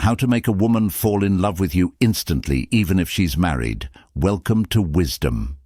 How to make a woman fall in love with you instantly, even if she's married. Welcome to Wisdom.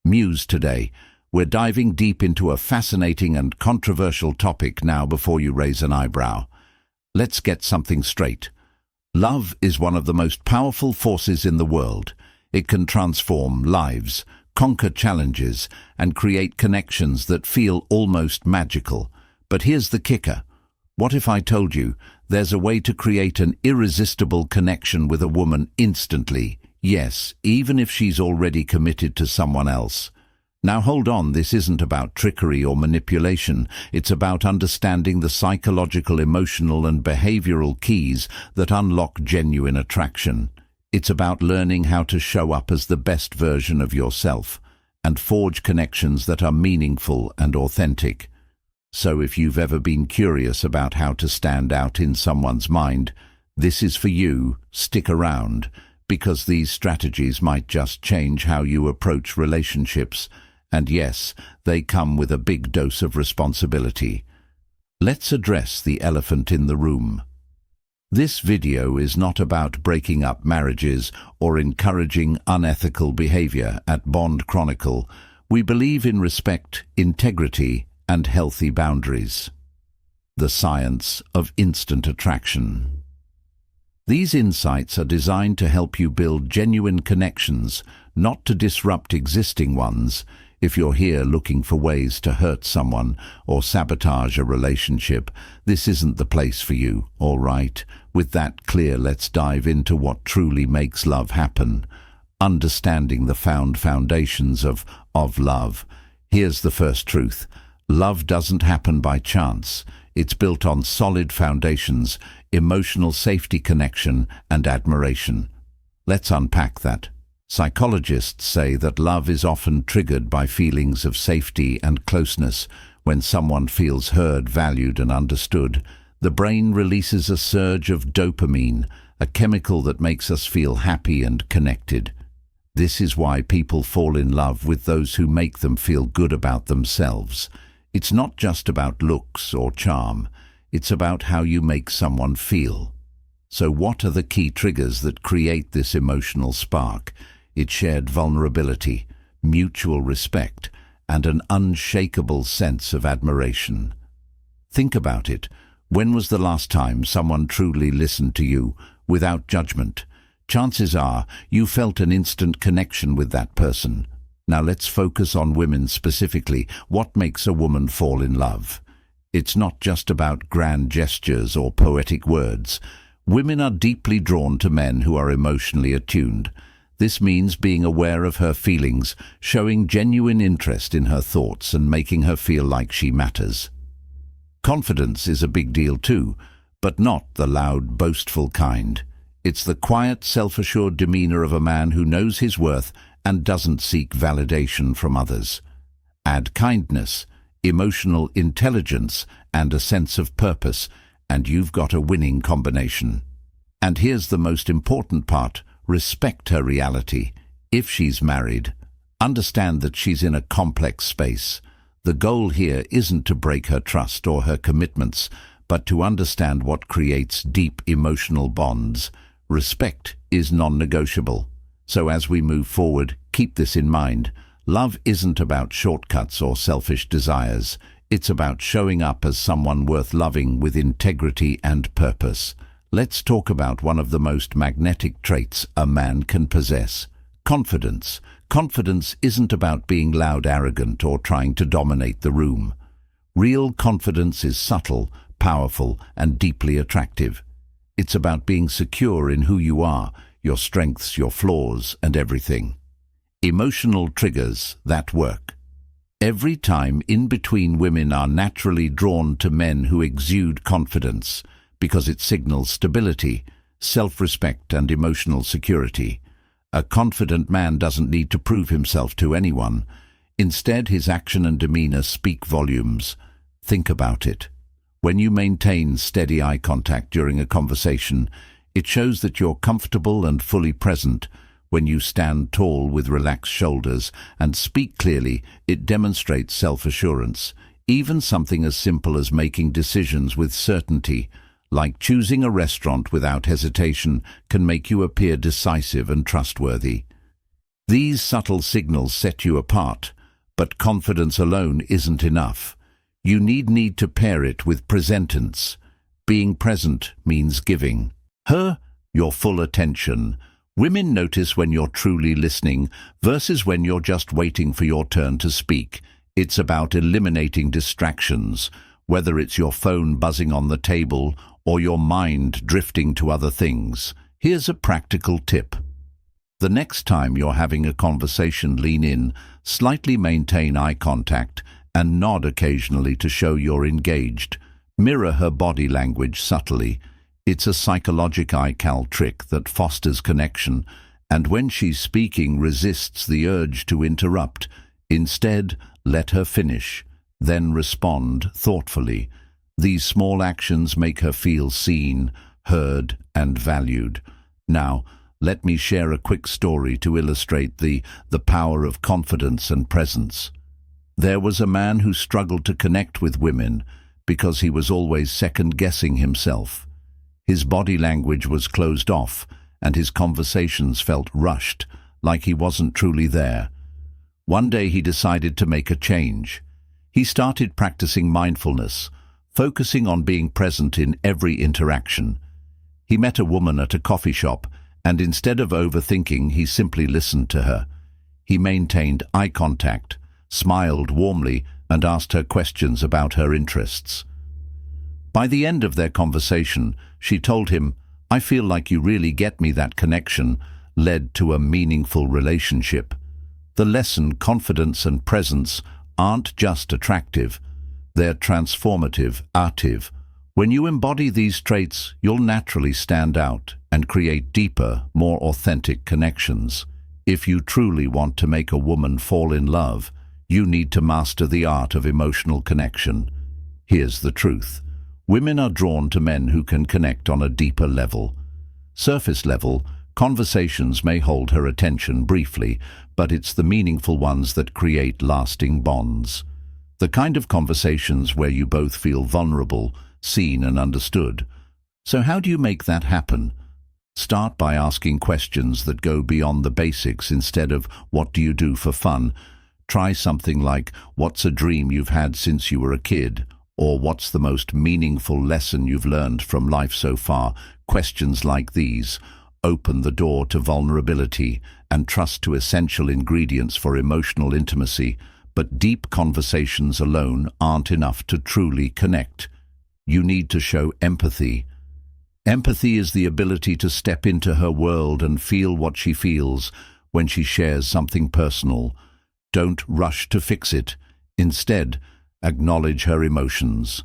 Muse today. We're diving deep into a fascinating and controversial topic now before you raise an eyebrow. Let's get something straight. Love is one of the most powerful forces in the world. It can transform lives, conquer challenges, and create connections that feel almost magical. But here's the kicker. What if I told you there's a way to create an irresistible connection with a woman instantly? Yes, even if she's already committed to someone else. Now hold on, this isn't about trickery or manipulation. It's about understanding the psychological, emotional, and behavioral keys that unlock genuine attraction. It's about learning how to show up as the best version of yourself and forge connections that are meaningful and authentic. So if you've ever been curious about how to stand out in someone's mind, this is for you. Stick around, because these strategies might just change how you approach relationships. And yes, they come with a big dose of responsibility. Let's address the elephant in the room. This video is not about breaking up marriages or encouraging unethical behavior. At Bond Chronicle, we believe in respect, integrity, and healthy boundaries. The science of instant attraction. These insights are designed to help you build genuine connections, not to disrupt existing ones. If you're here looking for ways to hurt someone or sabotage a relationship, this isn't the place for you, all right? With that clear, let's dive into what truly makes love happen. Understanding the foundations of love. Here's the first truth. Love doesn't happen by chance. It's built on solid foundations, emotional safety, connection, and admiration. Let's unpack that. Psychologists say that love is often triggered by feelings of safety and closeness. When someone feels heard, valued, and understood, the brain releases a surge of dopamine, a chemical that makes us feel happy and connected. This is why people fall in love with those who make them feel good about themselves. It's not just about looks or charm. It's about how you make someone feel. So what are the key triggers that create this emotional spark? It's shared vulnerability, mutual respect, and an unshakable sense of admiration. Think about it. When was the last time someone truly listened to you without judgment? Chances are you felt an instant connection with that person. Now let's focus on women specifically. What makes a woman fall in love? It's not just about grand gestures or poetic words. Women are deeply drawn to men who are emotionally attuned. This means being aware of her feelings, showing genuine interest in her thoughts, and making her feel like she matters. Confidence is a big deal too, but not the loud, boastful kind. It's the quiet, self-assured demeanor of a man who knows his worth and doesn't seek validation from others. Add kindness, emotional intelligence, and a sense of purpose, and you've got a winning combination. And here's the most important part. Respect her reality. If she's married, understand that she's in a complex space. The goal here isn't to break her trust or her commitments, but to understand what creates deep emotional bonds. Respect is non-negotiable. So as we move forward, keep this in mind. Love isn't about shortcuts or selfish desires. It's about showing up as someone worth loving with integrity and purpose. Let's talk about one of the most magnetic traits a man can possess. Confidence. Confidence isn't about being loud, arrogant, or trying to dominate the room. Real confidence is subtle, powerful, and deeply attractive. It's about being secure in who you are, your strengths, your flaws, and everything. Emotional triggers that work. Every time in between women are naturally drawn to men who exude confidence, because it signals stability, self-respect, and emotional security. A confident man doesn't need to prove himself to anyone. Instead, his action and demeanor speak volumes. Think about it. When you maintain steady eye contact during a conversation, it shows that you're comfortable and fully present. When you stand tall with relaxed shoulders and speak clearly, it demonstrates self-assurance. Even something as simple as making decisions with certainty, like choosing a restaurant without hesitation, can make you appear decisive and trustworthy. These subtle signals set you apart, but confidence alone isn't enough. You need to pair it with presentance. Being present means giving her your full attention. Women notice when you're truly listening versus when you're just waiting for your turn to speak. It's about eliminating distractions, whether it's your phone buzzing on the table or your mind drifting to other things. Here's a practical tip. The next time you're having a conversation, lean in, slightly maintain eye contact, and nod occasionally to show you're engaged. Mirror her body language subtly. It's a psychological eye-cal trick that fosters connection, and when she's speaking, resists the urge to interrupt. Instead, let her finish, then respond thoughtfully. These small actions make her feel seen, heard, and valued. Now, let me share a quick story to illustrate the power of confidence and presence. There was a man who struggled to connect with women because he was always second-guessing himself. His body language was closed off, and his conversations felt rushed, like he wasn't truly there. One day he decided to make a change. He started practicing mindfulness, focusing on being present in every interaction. He met a woman at a coffee shop, and instead of overthinking, he simply listened to her. He maintained eye contact, smiled warmly, and asked her questions about her interests. By the end of their conversation, she told him, "I feel like you really get me." That connection led to a meaningful relationship. The lesson: confidence and presence aren't just attractive, they're transformative, active. When you embody these traits, you'll naturally stand out and create deeper, more authentic connections. If you truly want to make a woman fall in love, you need to master the art of emotional connection. Here's the truth. Women are drawn to men who can connect on a deeper level. Surface level, conversations may hold her attention briefly, but it's the meaningful ones that create lasting bonds. The kind of conversations where you both feel vulnerable, seen and understood. So how do you make that happen? Start by asking questions that go beyond the basics. Instead of "What do you do for fun?" try something like, "What's a dream you've had since you were a kid?" Or "What's the most meaningful lesson you've learned from life so far?" Questions like these open the door to vulnerability and trust, to essential ingredients for emotional intimacy. But deep conversations alone aren't enough to truly connect. You need to show empathy. Empathy is the ability to step into her world and feel what she feels when she shares something personal. Don't rush to fix it. Instead, acknowledge her emotions.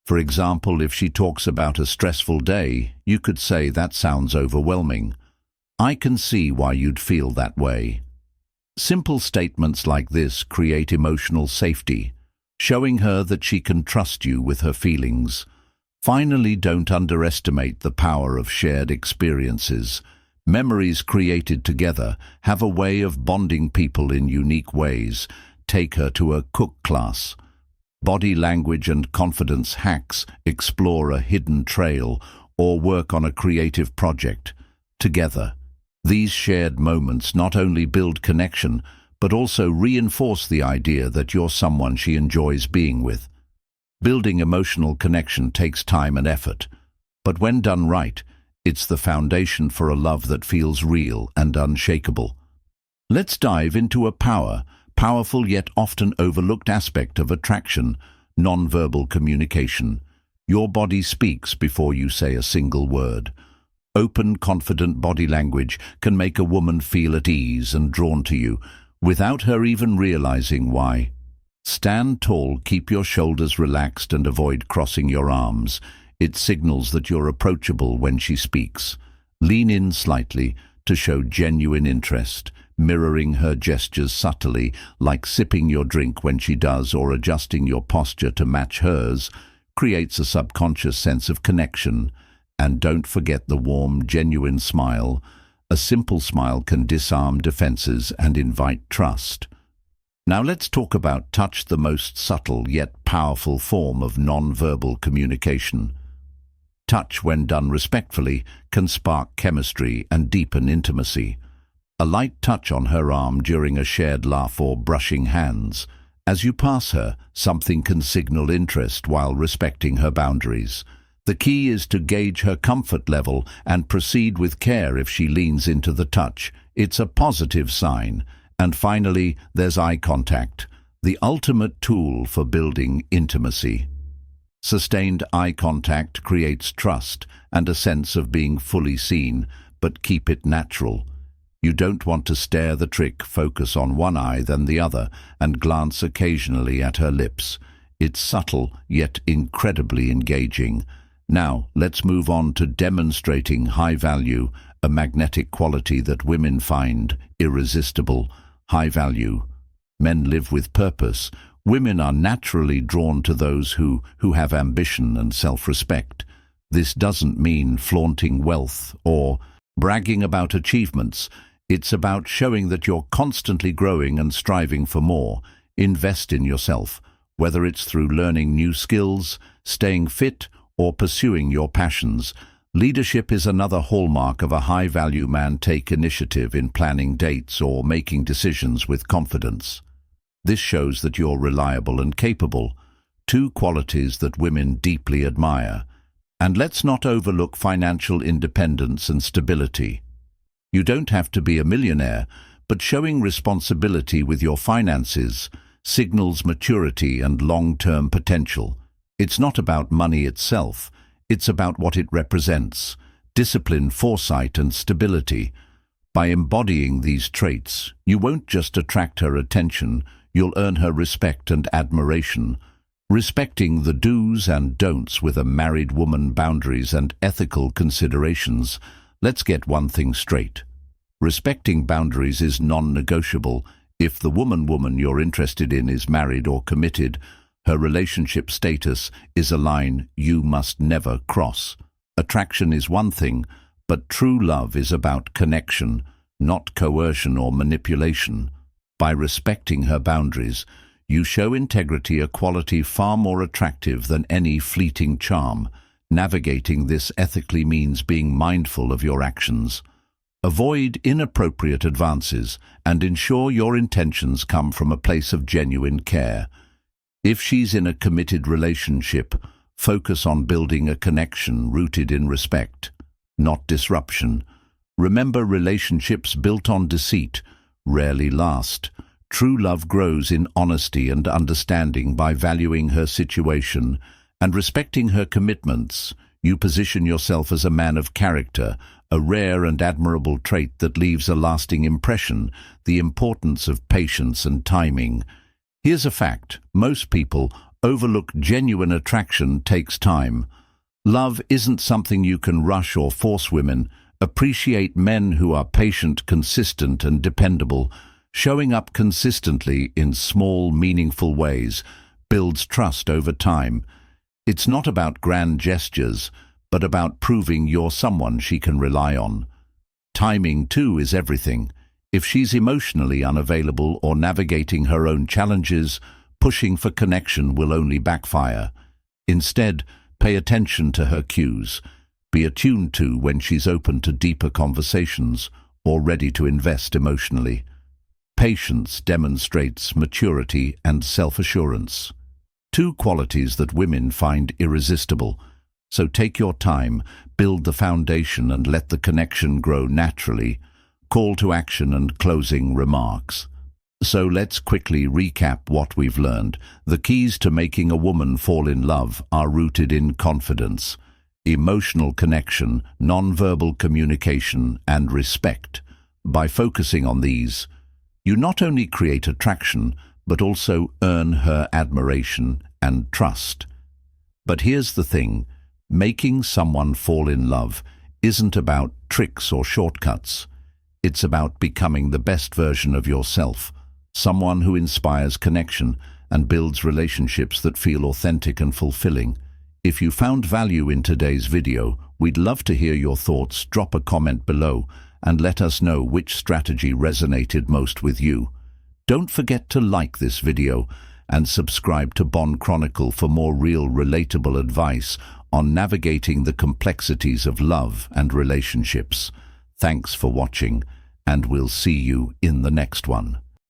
For example, if she talks about a stressful day, you could say, "That sounds overwhelming. I can see why you'd feel that way." Simple statements like this create emotional safety, showing her that she can trust you with her feelings. Finally, don't underestimate the power of shared experiences. Memories created together have a way of bonding people in unique ways. Take her to a cook class. Body language and confidence hacks, explore a hidden trail, or work on a creative project together. These shared moments not only build connection, but also reinforce the idea that you're someone she enjoys being with. Building emotional connection takes time and effort, but when done right, it's the foundation for a love that feels real and unshakable. Let's dive into a powerful yet often overlooked aspect of attraction: nonverbal communication. Your body speaks before you say a single word. Open, confident body language can make a woman feel at ease and drawn to you, without her even realizing why. Stand tall, keep your shoulders relaxed, and avoid crossing your arms. It signals that you're approachable when she speaks. Lean in slightly to show genuine interest, mirroring her gestures subtly, like sipping your drink when she does, or adjusting your posture to match hers, creates a subconscious sense of connection. And don't forget the warm, genuine smile. A simple smile can disarm defenses and invite trust. Now let's talk about touch, the most subtle yet powerful form of nonverbal communication. Touch, when done respectfully, can spark chemistry and deepen intimacy. A light touch on her arm during a shared laugh or brushing hands. As you pass her, something can signal interest while respecting her boundaries. The key is to gauge her comfort level and proceed with care if she leans into the touch. It's a positive sign. And finally, there's eye contact, the ultimate tool for building intimacy. Sustained eye contact creates trust and a sense of being fully seen, but keep it natural. You don't want to stare the trick, focus on one eye then the other, and glance occasionally at her lips. It's subtle, yet incredibly engaging. Now, let's move on to demonstrating high value, a magnetic quality that women find irresistible. High value. Men live with purpose. Women are naturally drawn to those who have ambition and self-respect. This doesn't mean flaunting wealth or bragging about achievements. It's about showing that you're constantly growing and striving for more. Invest in yourself, whether it's through learning new skills, staying fit, or pursuing your passions. Leadership is another hallmark of a high-value man. Take initiative in planning dates or making decisions with confidence. This shows that you're reliable and capable, two qualities that women deeply admire. And let's not overlook financial independence and stability. You don't have to be a millionaire, but showing responsibility with your finances signals maturity and long-term potential. It's not about money itself, it's about what it represents: discipline, foresight, and stability. By embodying these traits, you won't just attract her attention, you'll earn her respect and admiration. Respecting the do's and don'ts with a married woman: boundaries and ethical considerations. Let's get one thing straight. Respecting boundaries is non-negotiable. If the woman you're interested in is married or committed, her relationship status is a line you must never cross. Attraction is one thing, but true love is about connection, not coercion or manipulation. By respecting her boundaries, you show integrity, a quality far more attractive than any fleeting charm. Navigating this ethically means being mindful of your actions. Avoid inappropriate advances and ensure your intentions come from a place of genuine care. If she's in a committed relationship, focus on building a connection rooted in respect, not disruption. Remember, relationships built on deceit rarely last. True love grows in honesty and understanding. By valuing her situation and respecting her commitments, you position yourself as a man of character, a rare and admirable trait that leaves a lasting impression. The importance of patience and timing. Here's a fact: most people overlook genuine attraction takes time. Love isn't something you can rush or force. Women appreciate men who are patient, consistent, and dependable. Showing up consistently in small, meaningful ways builds trust over time. It's not about grand gestures, but about proving you're someone she can rely on. Timing, too, is everything. If she's emotionally unavailable or navigating her own challenges, pushing for connection will only backfire. Instead, pay attention to her cues. Be attuned to when she's open to deeper conversations or ready to invest emotionally. Patience demonstrates maturity and self-assurance, two qualities that women find irresistible. So take your time, build the foundation, and let the connection grow naturally. Call to action and closing remarks. So let's quickly recap what we've learned. The keys to making a woman fall in love are rooted in confidence, emotional connection, non-verbal communication, and respect. By focusing on these, you not only create attraction, but also earn her admiration and trust. But here's the thing: making someone fall in love isn't about tricks or shortcuts. It's about becoming the best version of yourself, someone who inspires connection and builds relationships that feel authentic and fulfilling. If you found value in today's video, we'd love to hear your thoughts. Drop a comment below and let us know which strategy resonated most with you. Don't forget to like this video and subscribe to Bond Chronicle for more real, relatable advice on navigating the complexities of love and relationships. Thanks for watching, and we'll see you in the next one.